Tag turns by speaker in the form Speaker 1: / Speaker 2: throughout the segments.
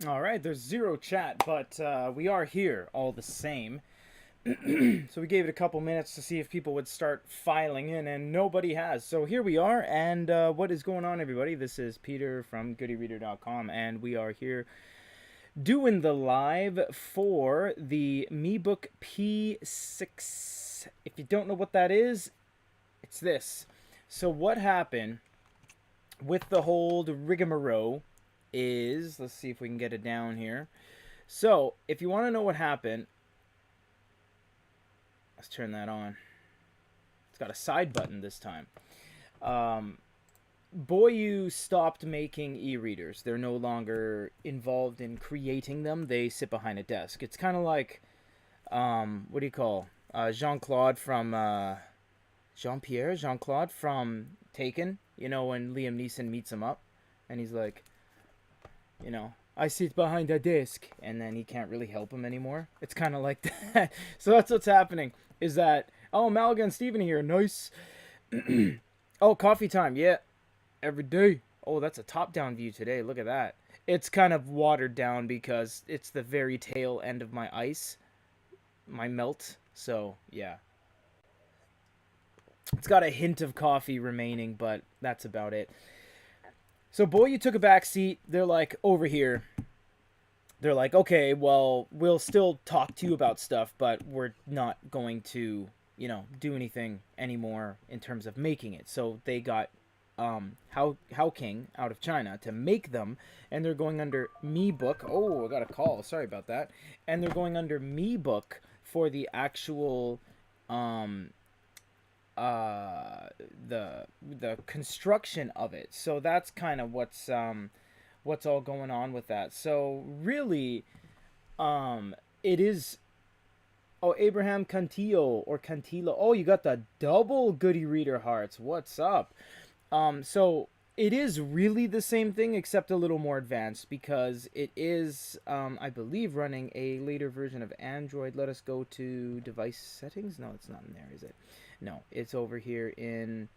Speaker 1: All right, there's zero chat, but we are here all the same. So we gave it a couple minutes to see if people would start filing in, and nobody has. So here we are, and what is going on, everybody? This is Peter from GoodEreader.com, and we are here doing the live for the Meebook P6. If you don't know what that is, it's this. So what happened with the whole rigmarole is, let's see if we can get it down here. So if you want to know what happened, let's turn that on. It's got a side button this time. Boyu stopped making e-readers. They're no longer involved in creating them. They sit behind a desk. It's kind of like, what do you call, Jean-Claude from, Jean-Claude from Taken. You know, when Liam Neeson meets him up, and he's like, you know, I sit behind a desk, and then he can't really help him anymore. It's kind of like that. So that's what's happening, is that, oh, Malaga and Steven here, nice. Oh, coffee time, yeah, every day. Oh, that's a top-down view today, look at that. It's kind of watered down because it's the very tail end of my ice, my melt, so, yeah. It's got a hint of coffee remaining, but that's about it. So Boyu took a back seat. They're like, over here. They're like, okay, well, we'll still talk to you about stuff, but we're not going to, you know, do anything anymore in terms of making it. So they got How King out of China to make them, and they're going under Meebook. Oh, I got a call. Sorry about that. And they're going under Meebook for the actual the construction of it. So that's kind of what's all going on with that. So really, it is. Oh, Abraham Cantillo or Cantillo. Oh, you got the double Goody Reader hearts. What's up? So it is really the same thing except a little more advanced because it is, I believe, running a later version of Android. Let us go to device settings. No, it's not in there, is it? No, it's over here in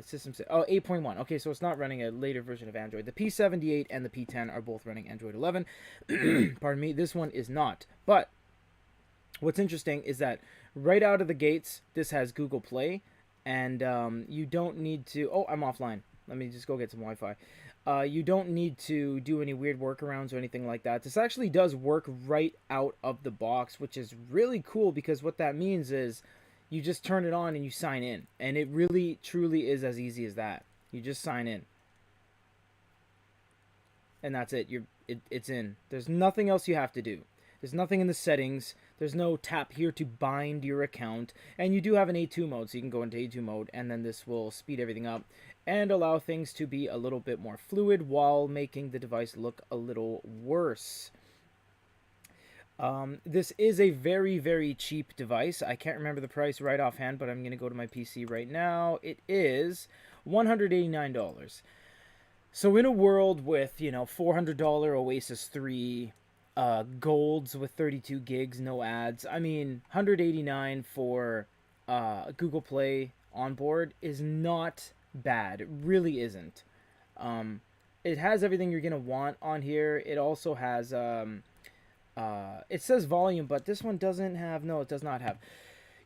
Speaker 1: system. Oh, 8.1. Okay, so it's not running a later version of Android. The P78 and the P10 are both running Android 11. Pardon me. This one is not. But what's interesting is that right out of the gates, this has Google Play, and you don't need to. Oh, I'm offline. Let me just go get some Wi-Fi. You don't need to do any weird workarounds or anything like that. This actually does work right out of the box, which is really cool because what that means is you just turn it on and you sign in. And it really, truly is as easy as that. You just sign in. And that's it. It's in. There's nothing else you have to do. There's nothing in the settings. There's no tap here to bind your account. And you do have an A2 mode, so you can go into A2 mode, and then this will speed everything up and allow things to be a little bit more fluid while making the device look a little worse. This is a very, very cheap device. I can't remember the price right offhand, but I'm going to go to my PC right now. It is $189. So in a world with, you know, $400 Oasis 3 golds with 32 gigs, no ads. I mean, $189 for Google Play on board is not bad. It really isn't. It has everything you're gonna want on here. It also has it says volume, but this one doesn't have. No, it does not have.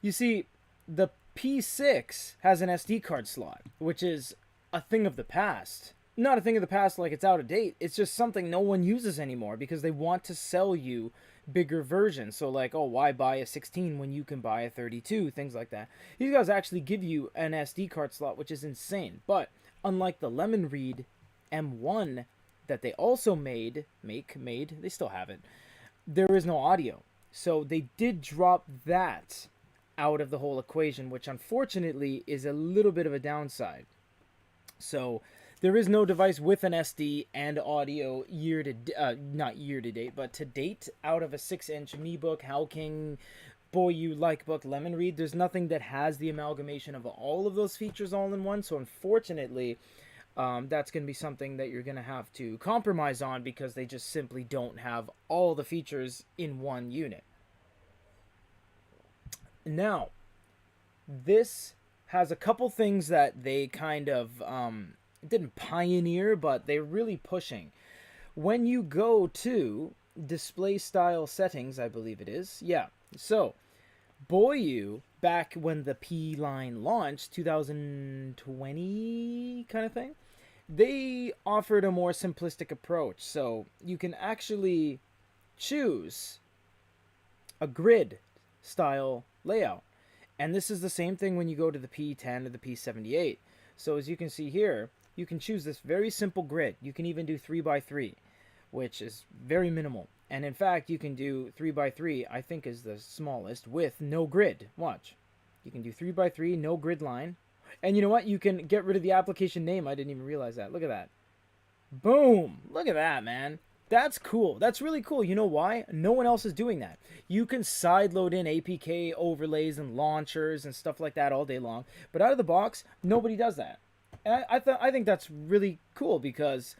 Speaker 1: You see, the P6 has an SD card slot, which is a thing of the past. Not a thing of the past like it's out of date. It's just something no one uses anymore because they want to sell you bigger versions. So like, oh, why buy a 16 when you can buy a 32? Things like that. These guys actually give you an SD card slot, which is insane. But unlike the Lemon Reed M1 that they also made, they still have it, there is no audio. So they did drop that out of the whole equation, which unfortunately is a little bit of a downside. So there is no device with an SD and audio not year to date, but to date out of a 6-inch Meebook, Howking, Boyu, Likebook, Lemon Reed. There's nothing that has the amalgamation of all of those features all in one. So unfortunately, that's going to be something that you're going to have to compromise on because they just simply don't have all the features in one unit. Now, this has a couple things that they kind of didn't pioneer, but they're really pushing. when you go to display style settings, I believe it is. Yeah. So, Boyu, back when the P line launched, 2020 kind of thing, they offered a more simplistic approach. So, you can actually choose a grid style layout. And this is the same thing when you go to the P10 or the P78. So as you can see here, you can choose this very simple grid. You can even do 3x3, which is very minimal. And in fact, you can do 3x3, I think is the smallest, with no grid. Watch. You can do 3x3, no grid line. And you know what? You can get rid of the application name. I didn't even realize that. Look at that. Boom. Look at that, man. That's cool. That's really cool. You know why? No one else is doing that. You can sideload in APK overlays and launchers and stuff like that all day long. But out of the box, nobody does that. And I think that's really cool because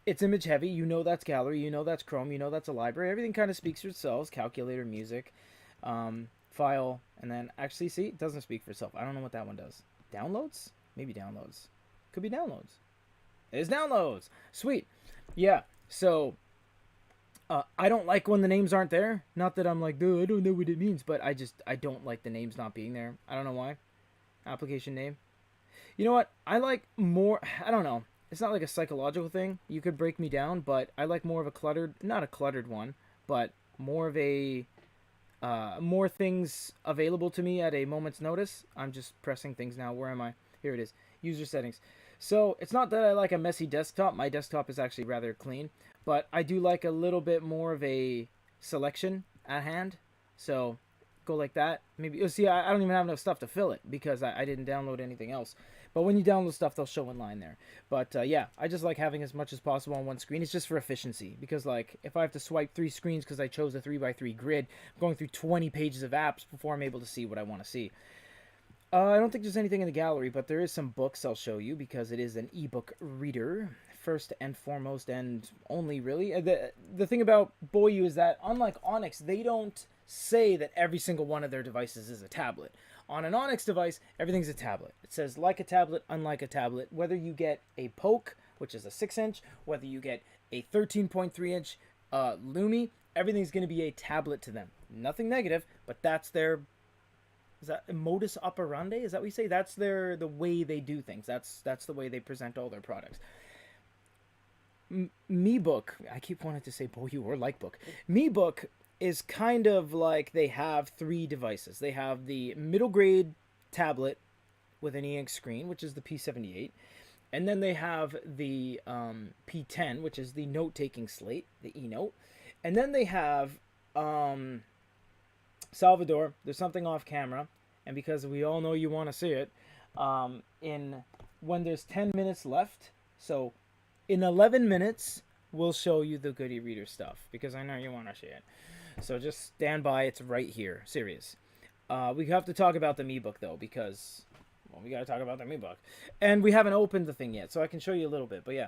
Speaker 1: it's image heavy. You know that's gallery. You know that's Chrome. You know that's a library. Everything kind of speaks for itself. Calculator, music, file, and then actually, see, it doesn't speak for itself. I don't know what that one does. Downloads? Maybe downloads. Could be downloads. It is downloads. Sweet. Yeah. So, I don't like when the names aren't there. Not that I'm like, dude, I don't know what it means, but I don't like the names not being there. I don't know why. Application name. You know what? I like more, I don't know. It's not like a psychological thing. You could break me down, but I like more of a cluttered, not a cluttered one, but more of a, more things available to me at a moment's notice. I'm just pressing things now. Where am I? Here it is. User settings. So it's not that I like a messy desktop. My desktop is actually rather clean, but I do like a little bit more of a selection at hand. So go like that. Maybe you'll see I don't even have enough stuff to fill it because I didn't download anything else. But when you download stuff, they'll show in line there. But yeah, I just like having as much as possible on one screen. It's just for efficiency because like if I have to swipe 3 screens because I chose a 3x3 grid, I'm going through 20 pages of apps before I'm able to see what I want to see. I don't think there's anything in the gallery, but there is some books I'll show you because it is an ebook reader, first and foremost and only really. The thing about Boyu is that unlike Onyx, they don't say that every single one of their devices is a tablet. On an Onyx device, everything's a tablet. It says like a tablet, unlike a tablet. Whether you get a Poke, which is a 6-inch, whether you get a 13.3-inch Lumi, everything's going to be a tablet to them. Nothing negative, but that's their... Is that modus operandi? Is that what you say? That's the way they do things. That's the way they present all their products. Meebook, I keep wanting to say Boyu or Likebook. Meebook is kind of like they have 3 devices. They have the middle grade tablet with an e-ink screen, which is the P78. And then they have the P10, which is the note-taking slate, the ENOTE. And then they have... Salvador, there's something off camera, and because we all know you want to see it, when there's 10 minutes left, so in 11 minutes, we'll show you the good e-reader stuff, because I know you want to see it. So just stand by, it's right here, serious. We have to talk about the Meebook, though, because, well, we got to talk about the Meebook. And we haven't opened the thing yet, so I can show you a little bit, but yeah.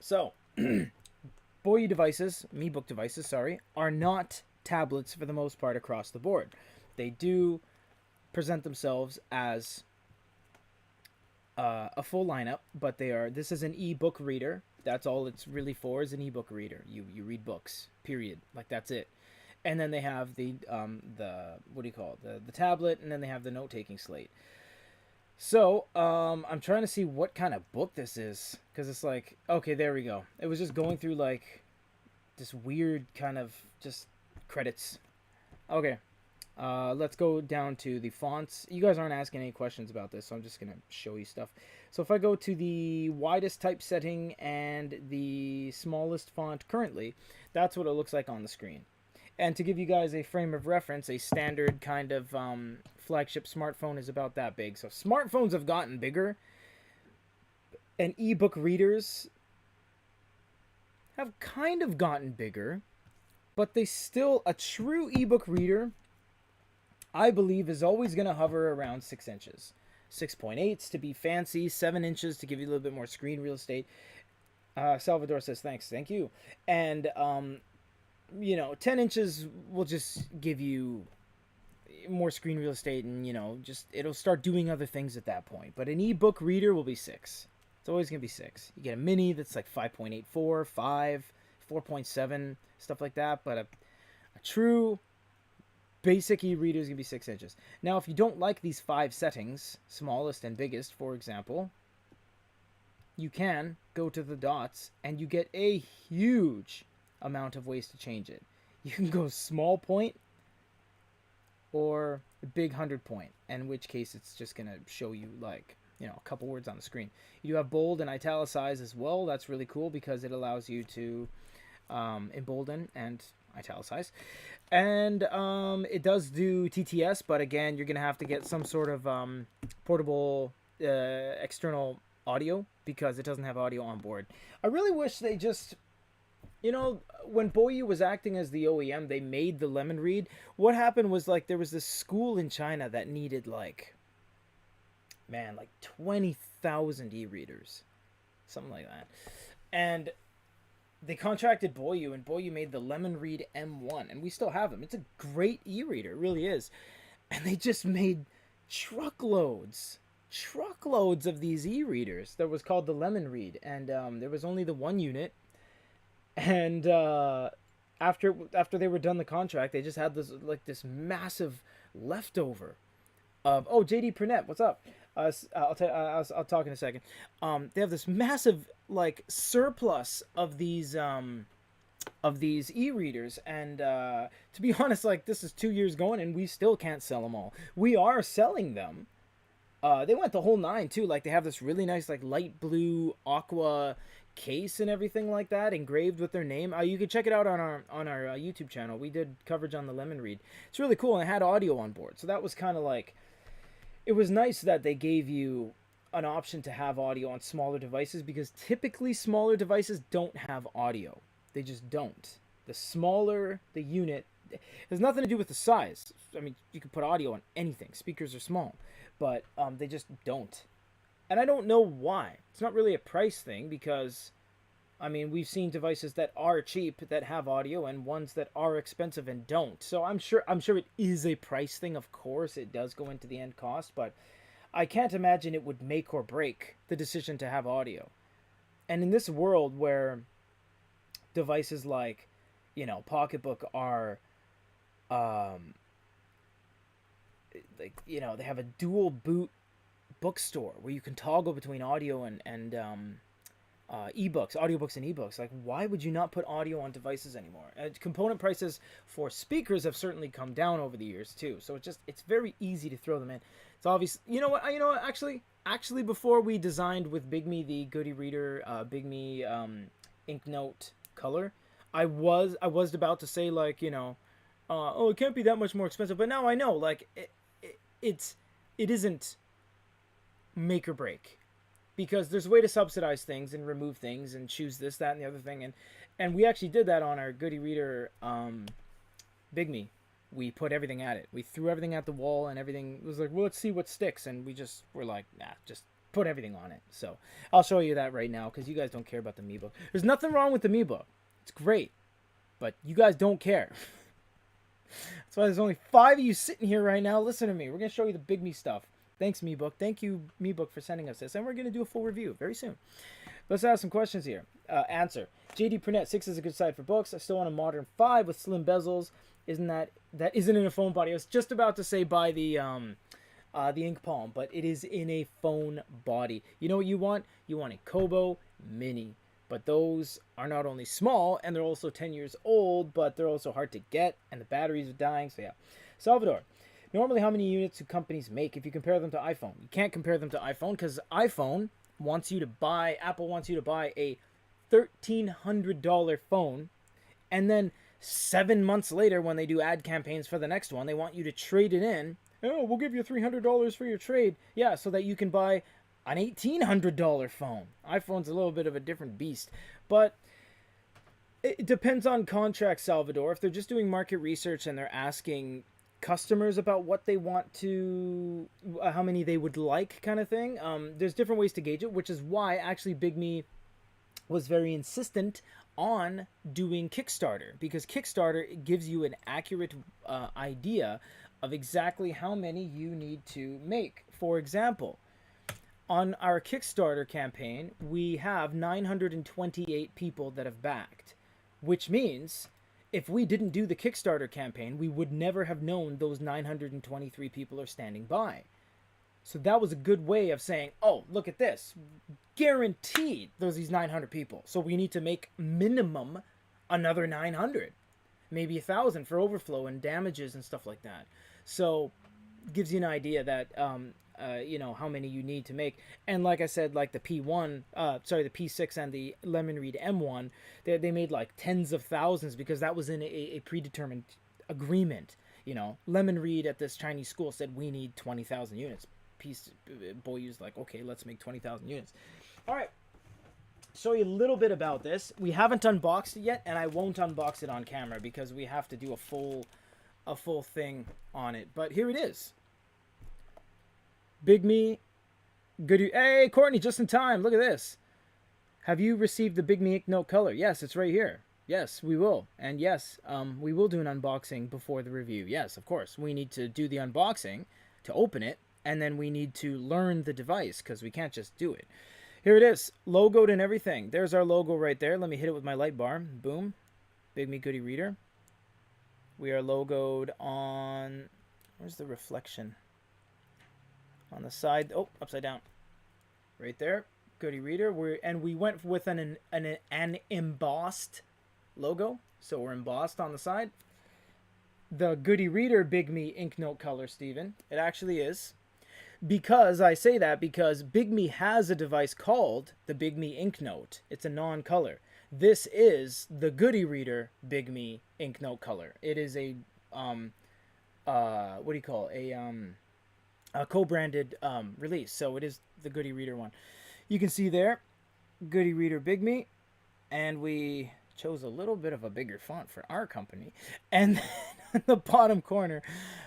Speaker 1: So, Boyu devices, Meebook devices, sorry, are not tablets for the most part across the board. They do present themselves as a full lineup, but this is an ebook reader. That's all it's really for, is an ebook reader. You read books, period. Like, that's it. And then they have the what do you call it? The tablet, and then they have the note-taking slate. So, I'm trying to see what kind of book this is, because it's like, okay, there we go. It was just going through, like, this weird kind of just credits. Okay, let's go down to the fonts. You guys aren't asking any questions about this, so I'm just going to show you stuff. So if I go to the widest typesetting and the smallest font currently, that's what it looks like on the screen. And to give you guys a frame of reference, a standard kind of flagship smartphone is about that big. So smartphones have gotten bigger, and ebook readers have kind of gotten bigger, but they still, a true ebook reader, I believe, is always going to hover around 6 inches. 6.8s to be fancy, 7 inches to give you a little bit more screen real estate. Salvador says, thanks, thank you. And, 10 inches will just give you more screen real estate and, just, it'll start doing other things at that point. But an ebook reader will be 6. It's always going to be 6. You get a mini that's like 5.84, 5, 4.7, stuff like that. But a true basic e-reader is going to be 6 inches. Now, if you don't like these 5 settings, smallest and biggest, for example, you can go to the dots and you get a huge amount of ways to change it. You can go small point or big 100 point, in which case it's just going to show you like, you know, a couple words on the screen. You do have bold and italicize as well. That's really cool because it allows you to embolden and italicize. And it does do TTS, but again, you're going to have to get some sort of portable external audio because it doesn't have audio on board. I really wish they just, you know, when Boyu was acting as the OEM, they made the Lemon Read. What happened was, like, there was this school in China that needed, like, man, like 20,000 e-readers. Something like that. And they contracted Boyu, and Boyu made the Lemon Read M1, and we still have them. It's a great e-reader, it really is. And they just made truckloads of these e-readers that was called the Lemon Read, and there was only the 1 unit. And after they were done the contract, they just had this massive leftover of, oh, JD Purnett, what's up? I'll talk in a second. They have this massive like surplus of these e-readers, and to be honest, like, this is 2 years going and we still can't sell them all. We are selling them. They went the whole 9 too. Like, they have this really nice like light blue aqua case and everything like that, engraved with their name. You can check it out on our YouTube channel. We did coverage on the Lemon Read. It's really cool, and it had audio on board, so that was kind of like, it was nice that they gave you an option to have audio on smaller devices, because typically smaller devices don't have audio. They just don't. The smaller the unit, it has nothing to do with the size. I mean, you can put audio on anything. Speakers are small, but they just don't. And I don't know why. It's not really a price thing, because, I mean, we've seen devices that are cheap that have audio and ones that are expensive and don't. So I'm sure it is a price thing. Of course, it does go into the end cost, but I can't imagine it would make or break the decision to have audio. And in this world where devices like, you know, Pocketbook are, like, you know, they have a dual boot bookstore where you can toggle between audio and ebooks, audiobooks and ebooks. Like, why would you not put audio on devices anymore? Component prices for speakers have certainly come down over the years too, so it's very easy to throw them in. It's obvious. You know what? Actually, before we designed with BIGME the Goody Reader, BIGME INKNOte color, I was about to say, like, you know, oh, it can't be that much more expensive. But now I know, like, it isn't make or break, because there's a way to subsidize things and remove things and choose this, that, and the other thing, and we actually did that on our Goody Reader BIGME. We put everything at it. We threw everything at the wall, and everything was like, well, let's see what sticks, and we just were like, nah, just put everything on it. So I'll show you that right now, because you guys don't care about the Meebook. There's nothing wrong with the Meebook. It's great, but you guys don't care. That's why there's only 5 of you sitting here right now. Listen to me. We're going to show you the BIGME stuff. Thanks, Meebook. Thank you, Meebook, for sending us this. And we're going to do a full review very soon. Let's ask some questions here. Answer. JD Purnett, 6 is a good side for books. I still want a modern 5 with slim bezels. That isn't in a phone body. I was just about to say buy the Ink Palm, but it is in a phone body. You know what you want? You want a Kobo Mini. But those are not only small, and they're also 10 years old, but they're also hard to get, and the batteries are dying. So yeah. Salvador. Normally, how many units do companies make if you compare them to iPhone? You can't compare them to iPhone, because Apple wants you to buy a $1,300 phone, and then 7 months later, when they do ad campaigns for the next one, they want you to trade it in. Oh, we'll give you $300 for your trade. Yeah, so that you can buy an $1,800 phone. iPhone's a little bit of a different beast, but it depends on contract, Salvador. If they're just doing market research and they're asking customers about what they want to, how many they would like, kind of thing, there's different ways to gauge it, which is why actually BIGME was very insistent on doing Kickstarter, because Kickstarter gives you an accurate idea of exactly how many you need to make. For example, on our Kickstarter campaign, we have 928 people that have backed, which means if we didn't do the Kickstarter campaign, we would never have known those 923 people are standing by. So that was a good way of saying, oh, look at this. Guaranteed there's these 900 people. So we need to make minimum another 900. Maybe 1,000 for overflow and damages and stuff like that. So gives you an idea that, you know, how many you need to make. And like I said, like the P1, the P6 and the Lemon Reed M1, they made like tens of thousands because that was in a predetermined agreement. You know, Lemon Reed at this Chinese school said, we need 20,000 units. Boy was like, okay, let's make 20,000 units. All right, show you a little bit about this. We haven't unboxed it yet, and I won't unbox it on camera because we have to do a full thing on it. But here it is. BIGME Goody. Hey, Courtney, just in time. Look at this. Have you received the BIGME INKNOTE color? Yes, it's right here. Yes, we will. And yes, we will do an unboxing before the review. Yes, of course. We need to do the unboxing to open it. And then we need to learn the device because we can't just do it. Here it is, logoed and everything. There's our logo right there. Let me hit it with my light bar. Boom. BIGME Goody Reader. We are logoed on... Where's the reflection? On the side. Oh, upside down. Right there. Goody Reader. We went with an embossed logo. So we're embossed on the side. The Goody Reader BIGME INKNOTE color, Steven. It actually is. Because I say that because BIGME has a device called the BIGME INKNOTE. It's a non-color. This is the Goody Reader BIGME INKNOTE color. It is a what do you call it? A co-branded release. So it is the Goody Reader one. You can see there, Goody Reader BIGME, and we chose a little bit of a bigger font for our company. And then in the bottom corner,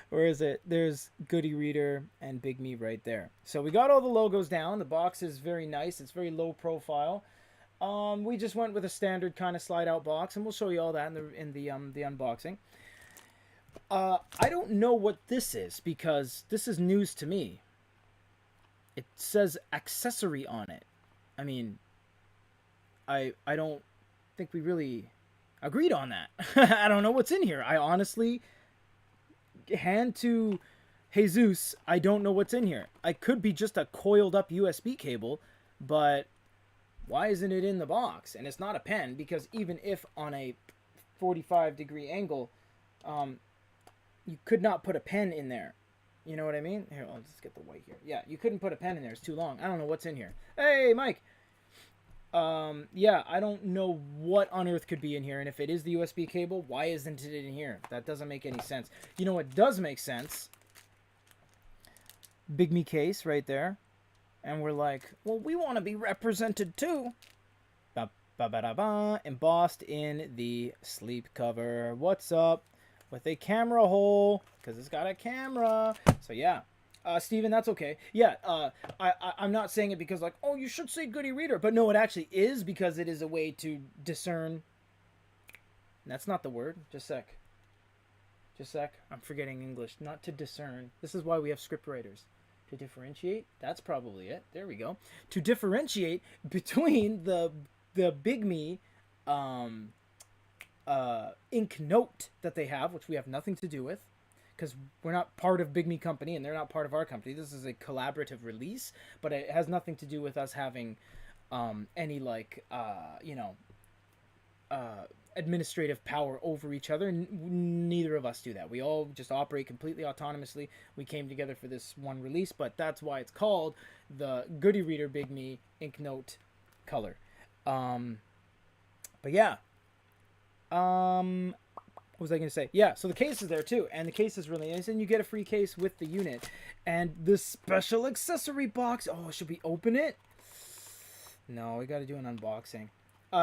Speaker 1: where is it? There's Goody Reader and BIGME right there. So we got all the logos down. The box is very nice. It's very low profile. We just went with a standard kind of slide out box, and we'll show you all that in the unboxing. I don't know what this is because this is news to me. It says accessory on it. I mean, I don't think we really agreed on that. I don't know what's in here. I honestly, hand to Jesus, I don't know what's in here. It could be just a coiled up USB cable, but why isn't it in the box? And it's not a pen because even if on a 45-degree angle, you could not put a pen in there. You know what I mean? Here, I'll just get the white here. Yeah, you couldn't put a pen in there. It's too long. I don't know what's in here. Hey, Mike. Yeah, I don't know what on earth could be in here, and if it is the USB cable, why isn't it in here? That doesn't make any sense. You know what does make sense? BIGME case right there. And we're like, well, we want to be represented too. Ba-ba-da-ba, embossed in the sleep cover. What's up? With a camera hole, because it's got a camera. So yeah. Steven, that's okay. Yeah, I'm not saying it because like, oh, you should say Goody Reader. But no, it actually is because it is a way to discern. That's not the word. Just a sec. Just a sec. I'm forgetting English. Not to discern. This is why we have script writers. To differentiate. That's probably it. There we go. To differentiate between the BIGME INKNOTE that they have, which we have nothing to do with. Because we're not part of BIGME company and they're not part of our company. This is a collaborative release, but it has nothing to do with us having any like administrative power over each other. Neither of us do that. We all just operate completely autonomously. We came together for this one release, but that's why it's called the Goody Reader BIGME INKNOTE color. But yeah. What was I going to say? Yeah, so the case is there too, and the case is really nice, and you get a free case with the unit. And the special accessory box, oh, should we open it? No, we got to do an unboxing.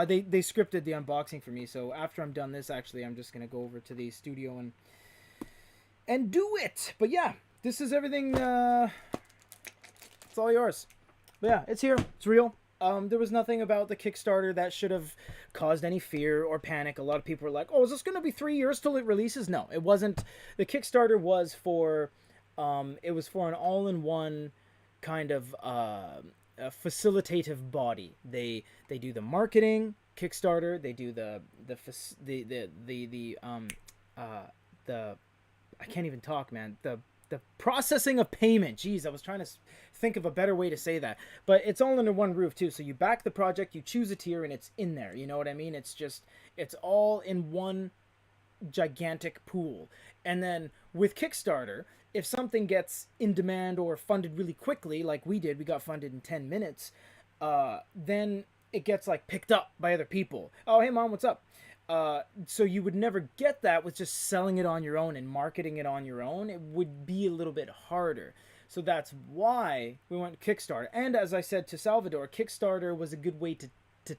Speaker 1: They scripted the unboxing for me, so after I'm done this, actually, I'm just going to go over to the studio and do it. But yeah, this is everything, it's all yours. But yeah, it's here, it's real. There was nothing about the Kickstarter that should have caused any fear or panic. A lot of people were like, oh, is this going to be 3 years till it releases? No, it wasn't. The Kickstarter was for, it was for an all-in-one kind of a facilitative body. They do the marketing, Kickstarter. They do uh the I can't even talk, man. The processing of payment. Jeez, I was trying to think of a better way to say that. But it's all under one roof too. So you back the project, you choose a tier, and it's in there. You know what I mean? It's all in one gigantic pool. And then with Kickstarter, if something gets in demand or funded really quickly, like we did, we got funded in 10 minutes, then it gets like picked up by other people. Oh, hey mom, what's up? So you would never get that with just selling it on your own and marketing it on your own. It would be a little bit harder. So that's why we went Kickstarter. And as I said to Salvador, Kickstarter was a good way to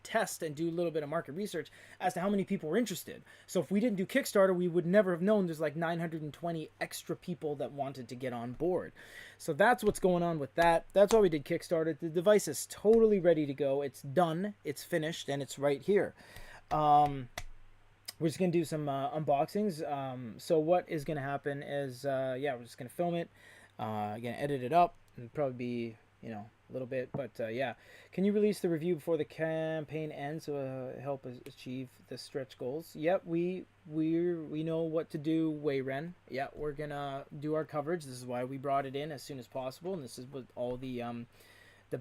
Speaker 1: test and do a little bit of market research as to how many people were interested. So if we didn't do Kickstarter, we would never have known there's like 920 extra people that wanted to get on board. So that's what's going on with that. That's why we did Kickstarter. The device is totally ready to go. It's done, it's finished, and it's right here. We're just going to do some unboxings. So what is going to happen is, yeah, we're just going to film it. Going to edit it up. It'll probably be, you know, a little bit. But, yeah. Can you release the review before the campaign ends to help us achieve the stretch goals? Yep, we know what to do, Wayren. Yeah, we're going to do our coverage. This is why we brought it in as soon as possible. And this is what all the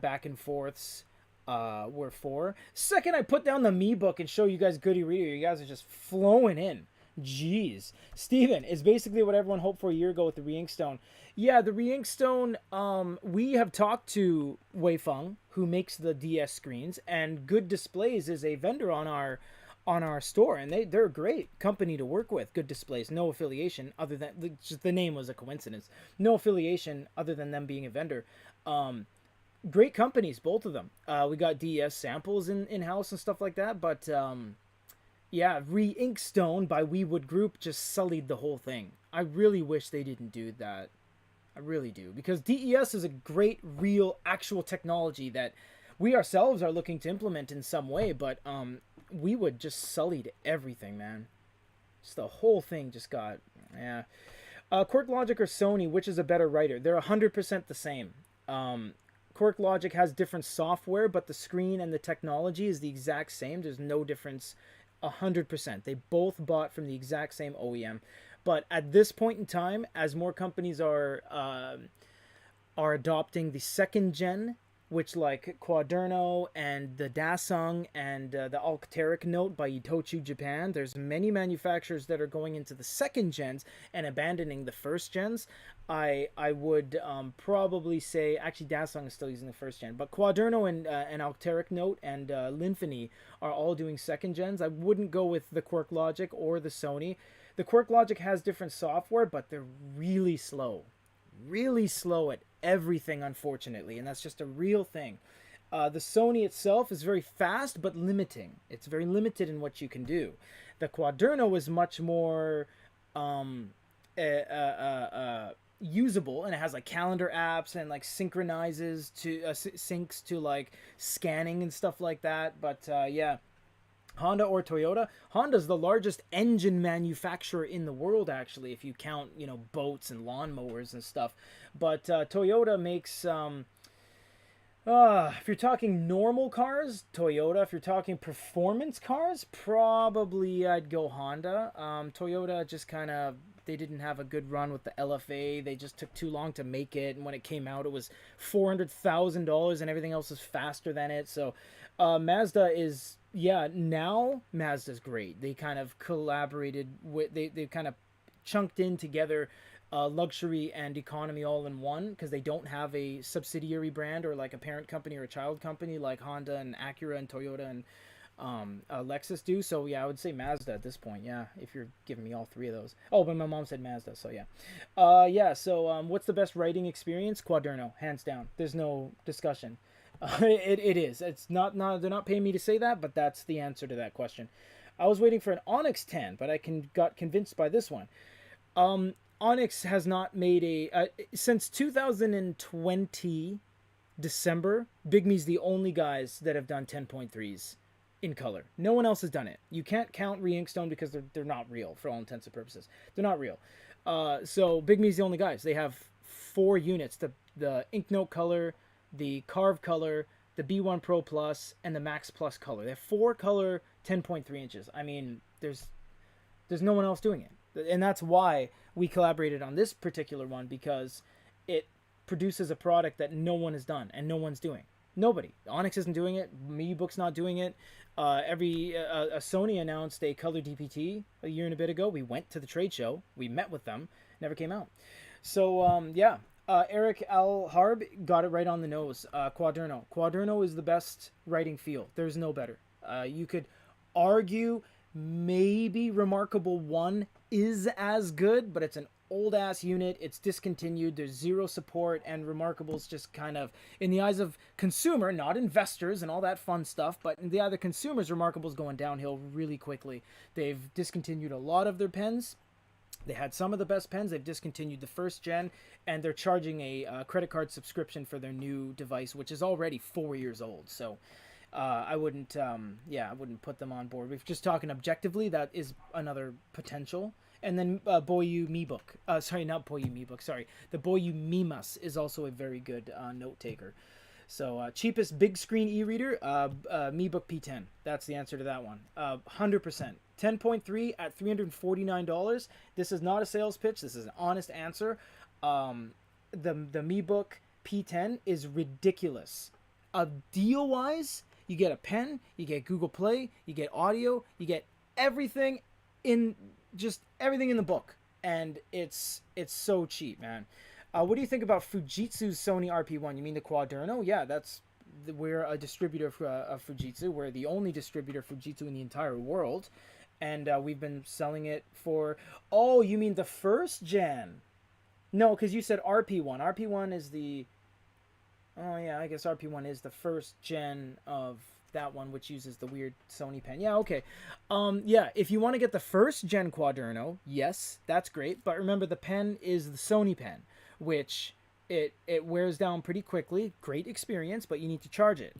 Speaker 1: back and forths were for. Second, I put down the Meebook and show you guys good EREADER. You guys are just flowing in. Jeez. Steven, it's basically what everyone hoped for a year ago with the Reinkstone. Yeah, the Reinkstone, we have talked to Weifeng, who makes the DS screens, and Good Displays is a vendor on our store, and they're a great company to work with. Good Displays, no affiliation other than just the name was a coincidence. No affiliation other than them being a vendor. Great companies, both of them. We got DES samples in-house and stuff like that, but yeah, Reinkstone by WeWood Group just sullied the whole thing. I really wish they didn't do that. I really do, because DES is a great, real, actual technology that we ourselves are looking to implement in some way, but WeWood just sullied everything, man. Just the whole thing just got, yeah. QuirkLogic or Sony, which is a better writer? They're 100% the same. QuirkLogic has different software, but the screen and the technology is the exact same. There's no difference 100%. They both bought from the exact same OEM. But at this point in time, as more companies are adopting the second gen, which like Quaderno and the Dasung and the Alcteric Note by Itochu Japan, there's many manufacturers that are going into the second gens and abandoning the first gens. I would probably say, actually Dasung is still using the first gen, but Quaderno and Alcteric Note and Linfini are all doing second gens. I wouldn't go with the QuirkLogic or the Sony. The QuirkLogic has different software, but they're really slow at everything, unfortunately, and that's just a real thing. The Sony itself is very fast, but limiting. It's very limited in what you can do. The Quaderno is much more usable, and it has like calendar apps and like synchronizes to syncs to like scanning and stuff like that. But yeah. Honda or Toyota? Honda's the largest engine manufacturer in the world, actually, if you count, you know, boats and lawnmowers and stuff. But Toyota makes, if you're talking normal cars, Toyota. If you're talking performance cars, probably I'd go Honda. Toyota just kind of, they didn't have a good run with the LFA. They just took too long to make it, and when it came out, it was $400,000, and everything else was faster than it. So Mazda is... Yeah, now Mazda's great. They kind of collaborated with, they kind of chunked in together luxury and economy all in one, because they don't have a subsidiary brand or like a parent company or a child company like Honda and Acura and Toyota and Lexus do. So yeah, I would say Mazda at this point. Yeah, if you're giving me all three of those. Oh, but my mom said Mazda, so yeah. Yeah, so what's the best writing experience? Quaderno, hands down. There's no discussion. It is. It's not. They're not paying me to say that, but that's the answer to that question. I was waiting for an Onyx 10, but I got convinced by this one. Onyx has not made a since 2020 December. BIGME's the only guys that have done 10.3s in color. No one else has done it. You can't count Reinkstone because they're not real for all intents and purposes. They're not real. So BIGME's the only guys. They have 4 units: the INKNOTE color, the Carve color, the B1 Pro Plus, and the Max Plus color. They have 4 color 10.3 inches. I mean, there's no one else doing it, and that's why we collaborated on this particular one, because it produces a product that no one has done and no one's doing. Nobody. Onyx isn't doing it. Meebook's not doing it. Sony announced a color DPT a year and a bit ago. We went to the trade show. We met with them. Never came out. So yeah. Eric Al Harb got it right on the nose. Quaderno. Quaderno is the best writing feel. There's no better. You could argue maybe Remarkable 1 is as good, but it's an old ass unit. It's discontinued. There's zero support, and Remarkable's just kind of, in the eyes of consumer, not investors and all that fun stuff, but in the eye of consumers, Remarkable's going downhill really quickly. They've discontinued a lot of their pens. They had some of the best pens. They've discontinued the first gen, and they're charging a credit card subscription for their new device, which is already 4 years old. So I wouldn't put them on board. We're just talking objectively. That is another potential. And then Boyu Meebook. Sorry, not Boyu Meebook. Sorry. The Boyu Mimas is also a very good note taker. So cheapest big screen e-reader, Meebook P10. That's the answer to that one. 100%. 10.3 at $349. This is not a sales pitch. This is an honest answer. The Meebook P10 is ridiculous. Deal-wise, you get a pen, you get Google Play, you get audio, you get everything in the book, and it's so cheap, man. What do you think about Fujitsu's Sony RP1? You mean the Quaderno? Yeah, we're a distributor of Fujitsu. We're the only distributor of Fujitsu in the entire world, and we've been selling it for. Oh, you mean the first gen? No, because you said RP1. RP1 is the. Oh yeah, I guess RP1 is the first gen of that one, which uses the weird Sony pen. Yeah, okay. Yeah, if you want to get the first gen Quaderno, yes, that's great. But remember, the pen is the Sony pen, which it wears down pretty quickly. Great experience, but you need to charge it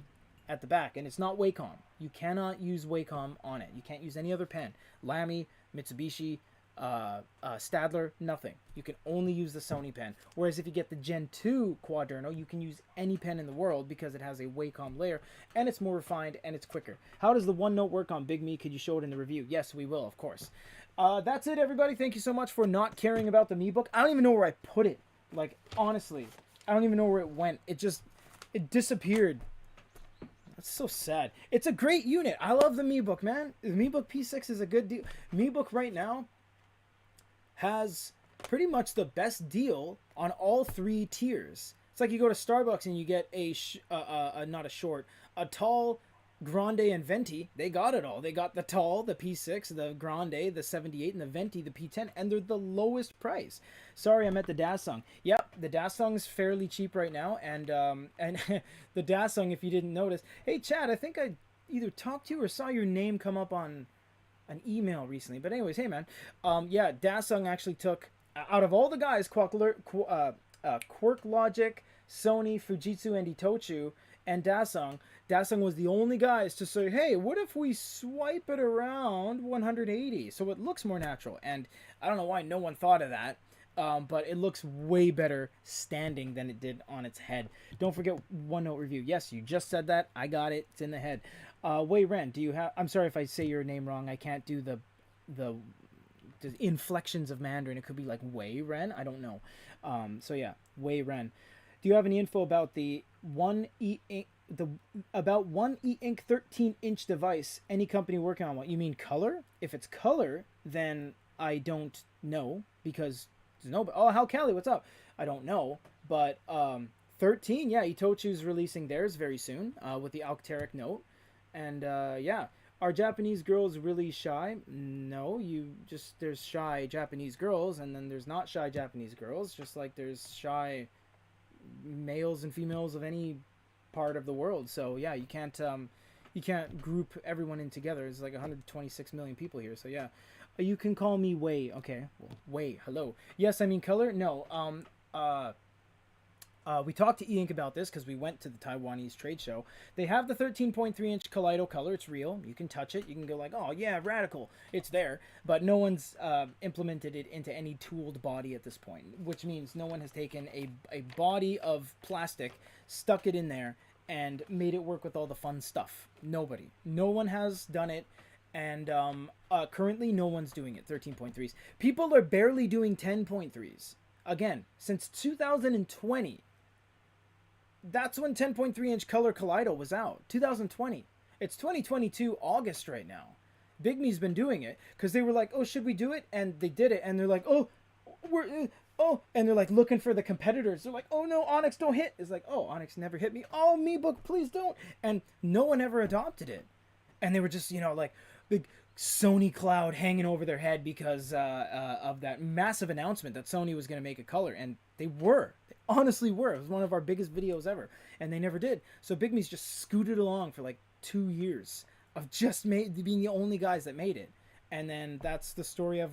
Speaker 1: at the back, and it's not Wacom. You cannot use Wacom on it. You can't use any other pen. Lamy, Mitsubishi, Stadler, nothing. You can only use the Sony pen. Whereas if you get the Gen 2 Quaderno, you can use any pen in the world because it has a Wacom layer, and it's more refined and it's quicker. How does the OneNote work on BIGME? Could you show it in the review? Yes, we will, of course. That's it, everybody. Thank you so much for not caring about the Meebook. I don't even know where I put it. Like, honestly, I don't even know where it went. It disappeared. That's so sad. It's a great unit. I love the Meebook, man. The Meebook P6 is a good deal. Meebook right now has pretty much the best deal on all 3 tiers. It's like you go to Starbucks and you get a tall, grande, and venti. They got it all. They got the tall, the P6, the grande, the 78, and the venti, the P10, and they're the lowest price. Sorry, I meant the Dasung. Yep, the Dasung's fairly cheap right now, and the Dasung, if you didn't notice, hey Chad, I think I either talked to you or saw your name come up on an email recently. But anyways, hey man, yeah, Dasung actually took, out of all the guys, Quark Logic, Sony, Fujitsu, and Itochu, and Dasung was the only guys to say, hey, what if we swipe it around 180 so it looks more natural? And I don't know why no one thought of that, but it looks way better standing than it did on its head. Don't forget OneNote review. Yes, you just said that. I got it. It's in the head. Wei Ren, do you have... I'm sorry if I say your name wrong. I can't do the inflections of Mandarin. It could be like Wei Ren. I don't know. So yeah, Wei Ren. Do you have any info about the One E-Ink 13-inch device? Any company working on one? You mean color? If it's color, then I don't know, because there's no... Oh, Hal Cali, what's up? I don't know, but 13, yeah, Itochu's releasing theirs very soon with the Alcteric Note. And yeah, are Japanese girls really shy? No, there's shy Japanese girls, and then there's not shy Japanese girls, just like there's shy males and females of any part of the world. So yeah, you can't group everyone in together. There's like 126 million people here, so yeah. You can call me Wei. Okay, well, Wei, hello. Yes, I mean color. No, We talked to E-Ink about this because we went to the Taiwanese trade show. They have the 13.3-inch Kaleido color. It's real. You can touch it. You can go like, oh, yeah, radical. It's there. But no one's implemented it into any tooled body at this point, which means no one has taken a body of plastic, stuck it in there, and made it work with all the fun stuff. Nobody. No one has done it. And currently, no one's doing it, 13.3s. People are barely doing 10.3s. Again, since 2020. That's when 10.3-inch color Kaleido was out. 2020. It's 2022 August right now. BIGME's been doing it because they were like, oh, should we do it? And they did it. And they're like, oh, and they're like looking for the competitors. They're like, oh no, Onyx don't hit. It's like, oh, Onyx never hit me. Oh, Meebook, please don't. And no one ever adopted it. And they were just, like big Sony cloud hanging over their head because of that massive announcement that Sony was going to make a color. And they were. Honestly were. It was one of our biggest videos ever, and they never did. So BIGME's just scooted along for like 2 years of just being the only guys that made it. And then that's the story of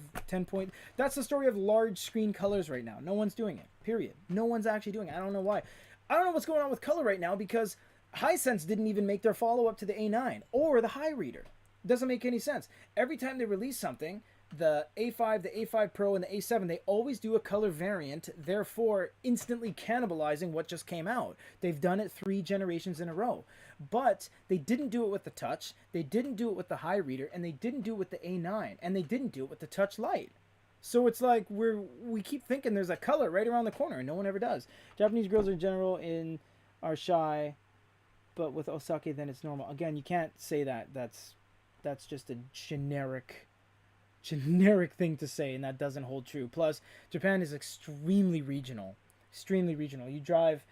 Speaker 1: that's the story of large screen colors right now. No one's doing it, period. No one's actually doing it. I don't know why. I don't know what's going on with color right now because Hisense didn't even make their follow-up to the A9 or the HiReader. It doesn't make any sense. Every time they release something, the A5, the A5 Pro, and the A7, they always do a color variant, therefore instantly cannibalizing what just came out. They've done it 3 generations in a row. But they didn't do it with the Touch, they didn't do it with the HiReader, and they didn't do it with the A9, and they didn't do it with the Touch Lite. So it's like we keep thinking there's a color right around the corner, and no one ever does. Japanese girls in general are shy, but with Osake, then it's normal. Again, you can't say that. That's just a generic thing to say, and that doesn't hold true. Plus, Japan is extremely regional. You drive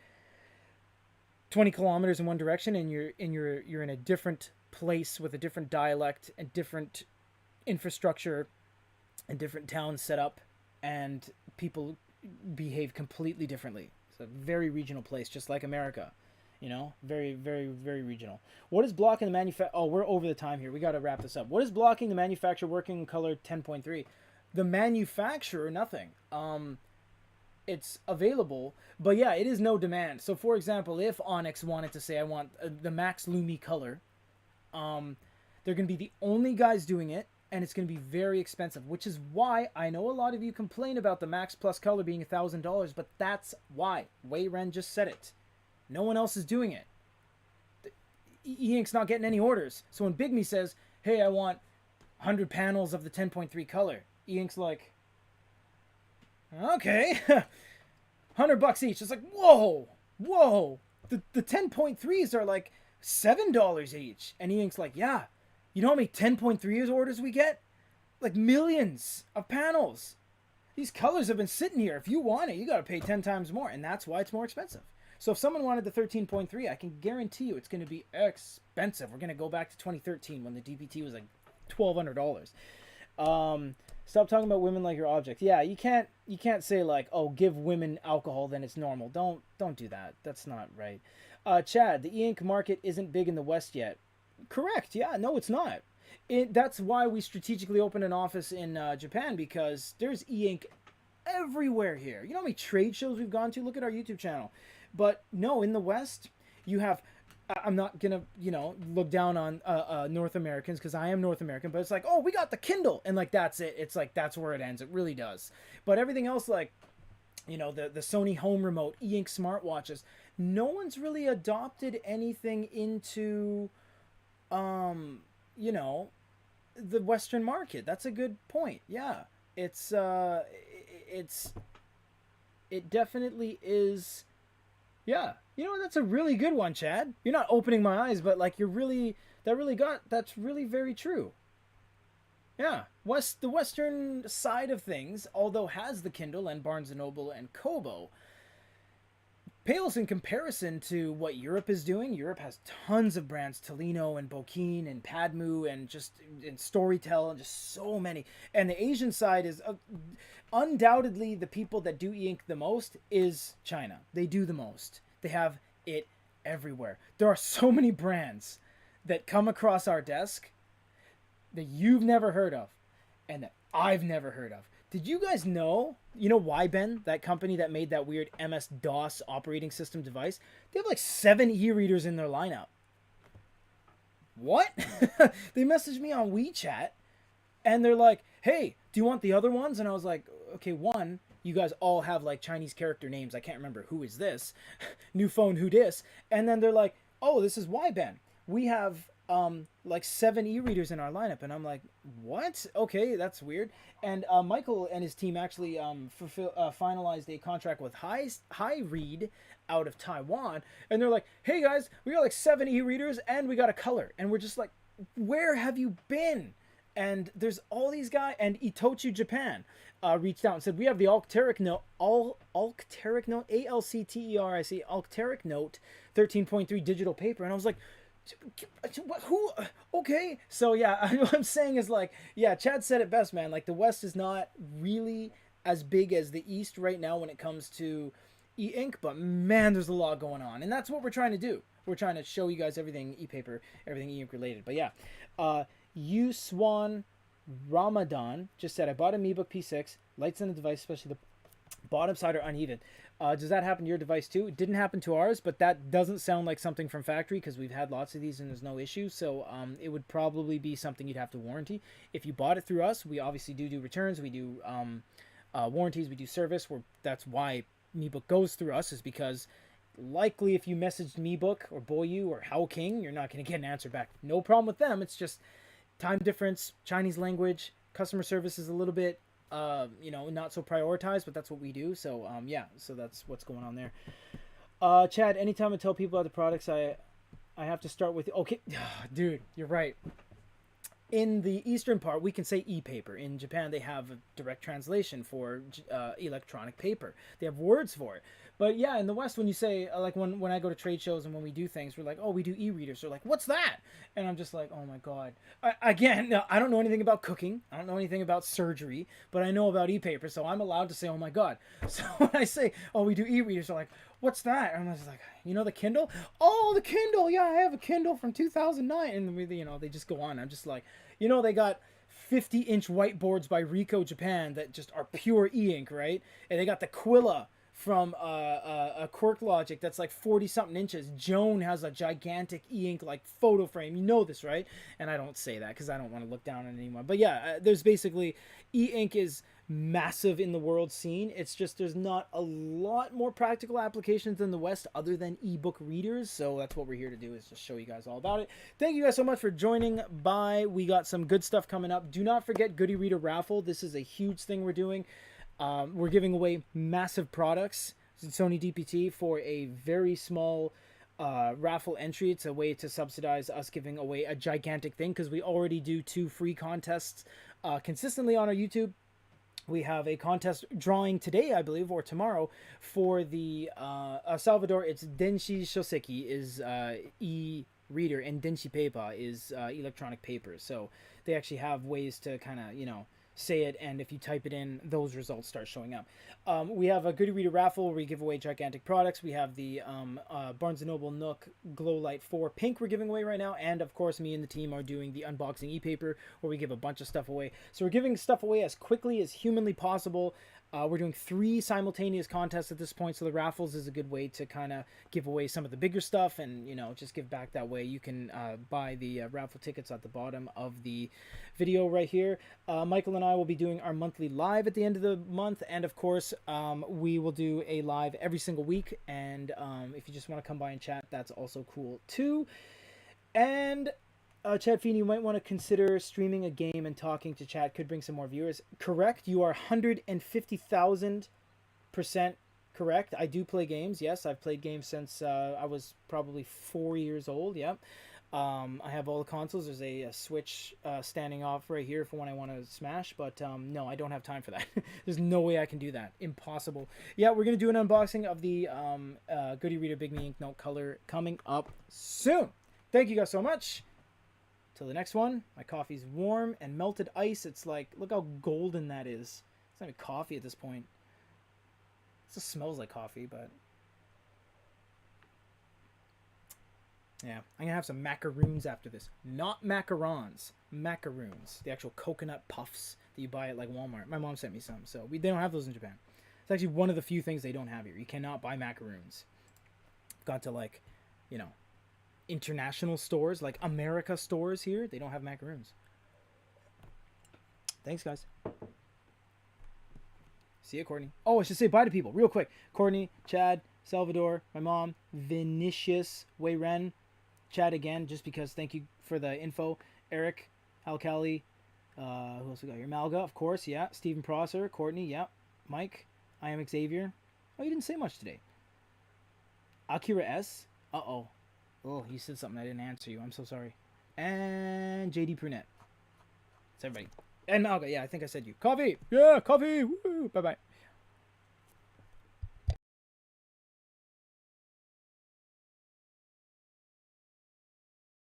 Speaker 1: 20 kilometers in one direction, and you're in a different place with a different dialect and different infrastructure and different towns set up, and people behave completely differently. It's a very regional place, just like America. Very, very, very regional. What is blocking the manufacturer? Oh, we're over the time here. We got to wrap this up. What is blocking the manufacturer working in color 10.3? The manufacturer, nothing. It's available, but yeah, it is no demand. So, for example, if Onyx wanted to say, I want the Max Lumi color, they're going to be the only guys doing it, and it's going to be very expensive, which is why I know a lot of you complain about the Max Plus color being $1,000, but that's why. Wei Ren just said it. No one else is doing it. E-Ink's not getting any orders. So when BIGME says, hey, I want 100 panels of the 10.3 color, E-Ink's like, okay, $100 each. It's like, whoa. The 10.3s are like $7 each. And E-Ink's like, yeah, you know how many 10.3 orders we get? Like millions of panels. These colors have been sitting here. If you want it, you got to pay 10 times more. And that's why it's more expensive. So if someone wanted the 13.3, I can guarantee you it's going to be expensive. We're going to go back to 2013 when the DPT was like $1,200. Stop talking about women like your object. Yeah, you can't say like, oh, give women alcohol, then it's normal. Don't do that. That's not right. Chad, the e-ink market isn't big in the West yet. Correct. Yeah, no, it's not. That's why we strategically opened an office in Japan, because there's e-ink everywhere here. You know how many trade shows we've gone to? Look at our YouTube channel. But no, in the West, you have, I'm not going to, look down on North Americans because I am North American, but it's like, oh, we got the Kindle. And like, that's it. It's like, that's where it ends. It really does. But everything else, like, the Sony home remote, e-ink smartwatches, no one's really adopted anything into, the Western market. That's a good point. Yeah. It definitely is. Yeah, that's a really good one, Chad. You're not opening my eyes, but like that's really very true. Yeah, the Western side of things, although has the Kindle and Barnes & Noble and Kobo, pales in comparison to what Europe is doing. Europe has tons of brands, Tolino and Bokin and Padmu and Storytel and just so many. And the Asian side is undoubtedly the people that do e-ink the most is China. They do the most. They have it everywhere. There are so many brands that come across our desk that you've never heard of and that I've never heard of. Did you guys know, YBen, that company that made that weird MS-DOS operating system device? They have like 7 e-readers in their lineup. What? They messaged me on WeChat and they're like, hey, do you want the other ones? And I was like, okay, one, you guys all have like Chinese character names. I can't remember who is this. New phone, who dis? And then they're like, oh, this is YBen. We have like 7 e-readers in our lineup. And I'm like, what? Okay, that's weird. And Michael and his team actually finalized a contract with High Read out of Taiwan. And they're like, hey guys, we got like 7 e-readers and we got a color. And we're just like, where have you been? And there's all these guys, and Itochu Japan reached out and said, we have the Alcteric Note, Alcteric Note, ALCTERIC, Alcteric Note 13.3 digital paper. And I was like, who? Okay. So yeah, what I'm saying is like, yeah, Chad said it best, man. Like the West is not really as big as the East right now when it comes to e-ink, but man, there's a lot going on. And that's what we're trying to do. We're trying to show you guys everything e-paper, everything e-ink related. But yeah, Yuswan Ramadan just said, I bought a Meebook P6, lights on the device, especially the bottom side are uneven. Does that happen to your device too? It didn't happen to ours, but that doesn't sound like something from factory because we've had lots of these and there's no issue. So it would probably be something you'd have to warranty. If you bought it through us, we obviously do returns. We do warranties. We do service. That's why Meebook goes through us, is because likely if you messaged Meebook or Boyu or Hao King, you're not going to get an answer back. No problem with them. It's just time difference, Chinese language, customer service is a little bit, not so prioritized, but that's what we do. So, yeah, so that's what's going on there. Chad, anytime I tell people about the products, I have to start with, okay, dude, you're right. In the eastern part, we can say e-paper. In Japan, they have a direct translation for electronic paper. They have words for it. But yeah, in the West, when you say, like when I go to trade shows and when we do things, we're like, oh, we do e-readers. They're like, what's that? And I'm just like, oh my God. Again, I don't know anything about cooking. I don't know anything about surgery, but I know about e-paper. So I'm allowed to say, oh my God. So when I say, oh, we do e-readers, they're like, what's that? And I was like, the Kindle? Oh, the Kindle. Yeah, I have a Kindle from 2009. And they just go on. I'm just like, they got 50-inch whiteboards by Ricoh Japan that just are pure e-ink, right? And they got the Quilla from a Quirk Logic that's like 40-something inches. Joan has a gigantic e-ink like photo frame. You know this, right? And I don't say that because I don't want to look down on anyone. But yeah, there's basically e-ink is massive in the world scene. It's just there's not a lot more practical applications in the West other than ebook readers. So that's what we're here to do, is just show you guys all about it. Thank you guys so much for joining by. We got some good stuff coming up. Do not forget Goody Reader Raffle. This is a huge thing we're doing. We're giving away massive products, Sony DPT, for a very small raffle entry. It's a way to subsidize us giving away a gigantic thing, because we already do 2 free contests consistently on our YouTube. We have a contest drawing today, I believe, or tomorrow, for the Salvador. It's Denshi Shoseki is e-reader, and Denshi Paper is electronic paper. So they actually have ways to kind of, say it, and if you type it in, those results start showing up. We have a Goody Reader raffle where we give away gigantic products. We have the Barnes & Noble Nook Glow Light 4 Pink we're giving away right now, and of course me and the team are doing the unboxing e-paper where we give a bunch of stuff away. So we're giving stuff away as quickly as humanly possible. We're doing 3 simultaneous contests at this point, so the raffles is a good way to kind of give away some of the bigger stuff and, just give back that way. You can buy the raffle tickets at the bottom of the video right here. Michael and I will be doing our monthly live at the end of the month, and of course, we will do a live every single week, and if you just want to come by and chat, that's also cool too. And Chad Feeney, you might want to consider streaming a game and talking to chat. Could bring some more viewers. Correct. You are 150,000% correct. I do play games. Yes, I've played games since I was probably 4 years old. Yep. I have all the consoles. There's a Switch standing off right here for when I want to smash. But no, I don't have time for that. There's no way I can do that. Impossible. Yeah, we're going to do an unboxing of the Goody Reader BIGME INKNOTE color coming up soon. Thank you guys so much. Till the next one. My coffee's warm and melted ice. It's like, look how golden that is. It's not even coffee at this point. It just smells like coffee, but yeah, I'm gonna have some macaroons after this. Not macarons, macaroons. The actual coconut puffs that you buy at like Walmart. My mom sent me some, so they don't have those in Japan. It's actually one of the few things they don't have here. You cannot buy macaroons. Got to like, you know, international stores like America stores here. They don't have macaroons. Thanks, guys. See ya, Courtney. Oh, I should say bye to people real quick. Courtney, Chad, Salvador, my mom, Vinicius, Wayren, Chad again, just because. Thank you for the info. Eric, Alcali, who else we got here? Malga, of course, yeah. Stephen Prosser, Courtney, yeah. Mike, I am Xavier. Oh, you didn't say much today. Akira S. Uh-oh. Oh, you said something I didn't answer you. I'm so sorry. And JD Prunette. It's everybody. And Malga, yeah, I think I said you. Coffee! Yeah, coffee! Woo! Bye-bye.